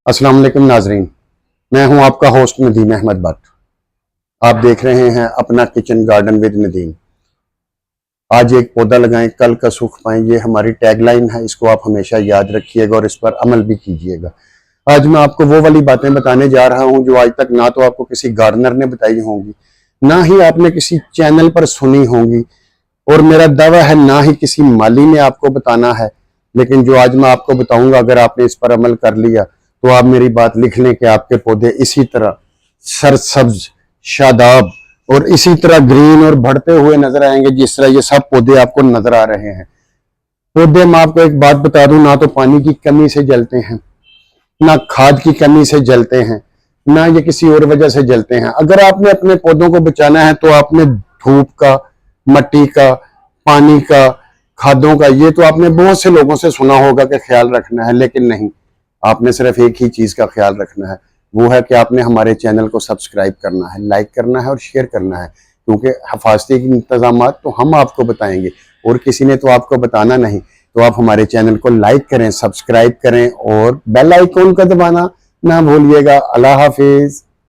अस्सलाम वालेकुम नाजरीन, मैं हूं आपका होस्ट नदीम अहमद भट्ट। आप देख रहे हैं अपना किचन गार्डन विद नदीम। आज एक पौधा लगाएं, कल का सुख पाएं, ये हमारी टैगलाइन है। इसको आप हमेशा याद रखिएगा और इस पर अमल भी कीजिएगा। आज मैं आपको वो वाली बातें बताने जा रहा हूं जो आज तक ना तो आपको किसी गार्डनर ने बताई होंगी, ना ही आपने किसी चैनल पर सुनी होंगी, और मेरा दावा है ना ही किसी माली ने आपको बताना है। लेकिन जो आज मैं आपको बताऊंगा, अगर आपने इस पर अमल कर लिया तो आप मेरी बात लिख लें कि आपके पौधे इसी तरह सरसब्ज, शादाब और इसी तरह ग्रीन और बढ़ते हुए नजर आएंगे जिस तरह ये सब पौधे आपको नजर आ रहे हैं। पौधे मैं आपको एक बात बता दूं, ना तो पानी की कमी से जलते हैं, ना खाद की कमी से जलते हैं, ना ये किसी और वजह से जलते हैं। अगर आपने अपने पौधों को बचाना है तो आपने धूप का, मट्टी का, पानी का, खादों का, ये तो आपने बहुत से लोगों से सुना होगा कि ख्याल रखना है, लेकिन नहीं, आपने सिर्फ एक ही चीज का ख्याल रखना है। वो है कि आपने हमारे चैनल को सब्सक्राइब करना है, लाइक करना है और शेयर करना है, क्योंकि हिफाजती इंतजाम तो हम आपको बताएंगे और किसी ने तो आपको बताना नहीं। तो आप हमारे चैनल को लाइक करें, सब्सक्राइब करें और बेल आइकॉन का दबाना ना भूलिएगा। अल्लाह हाफिज।